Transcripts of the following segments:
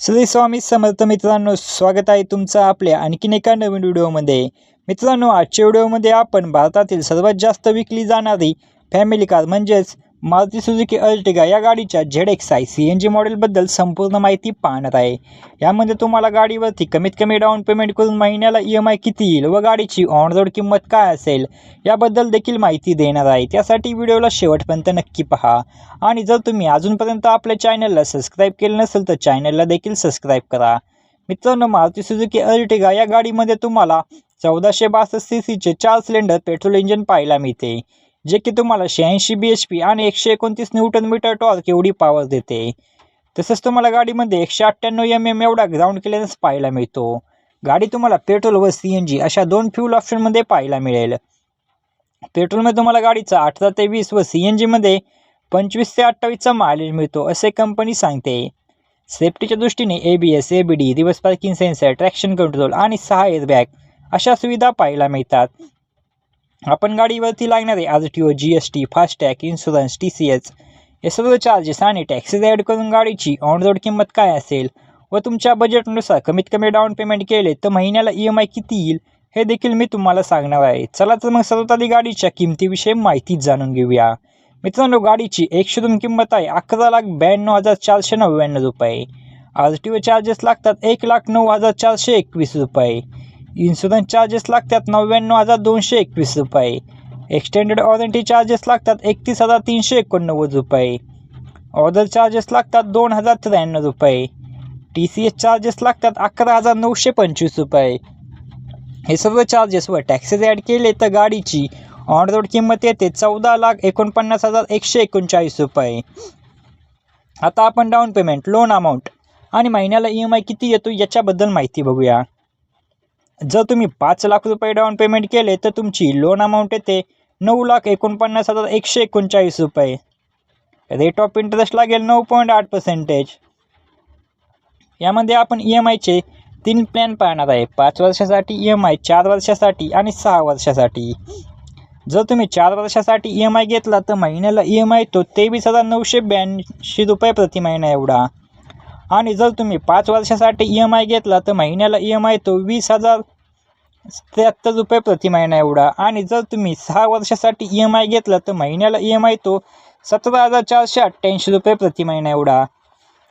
श्री स्वामी समर्थ मित्रांनो, स्वागत आहे तुमचं आपल्या आणखीन एका नवीन व्हिडिओमध्ये। मित्रांनो, आजच्या व्हिडिओमध्ये आपण भारतातील सर्वात जास्त विकली जाणारी फॅमिली कार म्हणजेच मारुती सुझुकी अर्टिगा या गाडीच्या ZXi CNG मॉडेलबद्दल संपूर्ण माहिती पाहणार आहे। यामध्ये तुम्हाला गाडीवरती कमीत कमी डाऊन पेमेंट करून महिन्याला EMI किती येईल व गाडीची ऑन रोड किंमत काय असेल याबद्दल देखील माहिती देणार आहे। त्यासाठी व्हिडिओला शेवटपर्यंत नक्की पहा आणि जर तुम्ही अजूनपर्यंत आपल्या चॅनलला सबस्क्राईब केलं नसेल तर चॅनलला देखील सबस्क्राईब करा। मित्रांनो, मारुती सुझुकी अर्टिगा या गाडीमध्ये तुम्हाला 1462 सीसीचे 4 सिलेंडर पेट्रोल इंजिन पाहायला मिळते, जे की तुम्हाला 86 bhp आणि 129 न्यूटन मीटर टॉर्क एवढी पॉवर देते। तसेच तुम्हाला गाडीमध्ये 198 mm एवढा ग्राउंड क्लिअरन्स पाहायला मिळतो। गाडी तुम्हाला पेट्रोल व CNG अशा दोन फ्यूल ऑप्शनमध्ये पाहायला मिळेल। पेट्रोलमध्ये तुम्हाला गाडीचा 18 ते 20 व CNG मध्ये 25 ते 28चा मायलेज मिळतो असे कंपनी सांगते। सेफ्टीच्या दृष्टीने ABS, ABD, reverse parking sensor, traction control आणि 6 एअरबॅग अशा सुविधा पाहायला मिळतात। आपण गाडीवरती लागणारे RTO, GST, FASTag, insurance, TCS हे सर्व चार्जेस आणि टॅक्सेस ॲड करून गाडीची ऑन रोड किंमत काय असेल व तुमच्या बजेटनुसार कमीत कमी डाऊन पेमेंट केले तर महिन्याला EMI किती येईल हे देखील मी तुम्हाला सांगणार आहे। चला तर मग सर्वात आधी गाडीच्या किमतीविषयी माहिती जाणून घेऊया। मित्रांनो, गाडीची एक शोरूम किंमत आहे 11,92,499 रुपये। RTO चार्जेस लागतात 1,09,421 रुपये। इन्शुरन्स चार्जेस लागतात 99,221 रुपये। एक्सटेंडेड वॉरंटी चार्जेस लागतात 31,389 रुपये। ऑर्डर चार्जेस लागतात 2,093 रुपये। TCS चार्जेस लागतात 11,925 रुपये। हे सर्व चार्जेस व टॅक्सेस ॲड केले तर गाडीची ऑन रोड किंमत येते 14,49,139 रुपये। आता आपण डाऊन पेमेंट, लोन अमाऊंट आणि महिन्याला EMI किती येतो याच्याबद्दल माहिती बघूया। जर तुम्ही 5 लाख रुपये डाऊन पेमेंट केले तर तुमची लोन अमाऊंट येते 9,49,139 रुपये। रेट ऑफ इंटरेस्ट लागेल 9.8%। यामध्ये आपण EMIचे 3 प्लॅन पाहणार आहे, 5 वर्षासाठी EMI, 4 वर्षासाठी आणि 6 वर्षासाठी। जर तुम्ही 4 वर्षासाठी EMI घेतला तर महिन्याला EMI तो 23,982 रुपये प्रति महिना एवढा। आणि जर तुम्ही 5 वर्षासाठी EMI घेतला तर महिन्याला EMI तो 20,073 रुपये प्रति महिना एवढा। आणि जर तुम्ही 6 वर्षासाठी EMI घेतला तर महिन्याला EMI तो 17,488 रुपये प्रति महिना एवढा।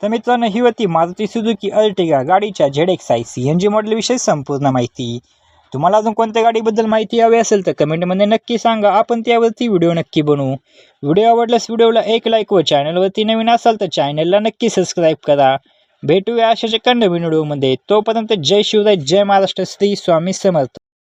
तर मित्रांनो, ही होती मारुती सुझुकी अर्टिगा गाडीच्या ZXi CNG मॉडेलविषयी संपूर्ण माहिती। तुम्हाला अजून कोणत्या गाडीबद्दल माहिती हवी असेल तर कमेंटमध्ये नक्की सांगा, आपण त्यावरती व्हिडिओ नक्की बनवू। व्हिडिओ आवडल्यास व्हिडिओला एक लाईक व चॅनलवरती नवीन असाल तर चॅनलला नक्की सबस्क्राईब करा। भेटूया अशाच एका नवीन व्हिडिओमध्ये। तोपर्यंत जय शिवराय, जय महाराष्ट्र, श्री स्वामी समर्थ।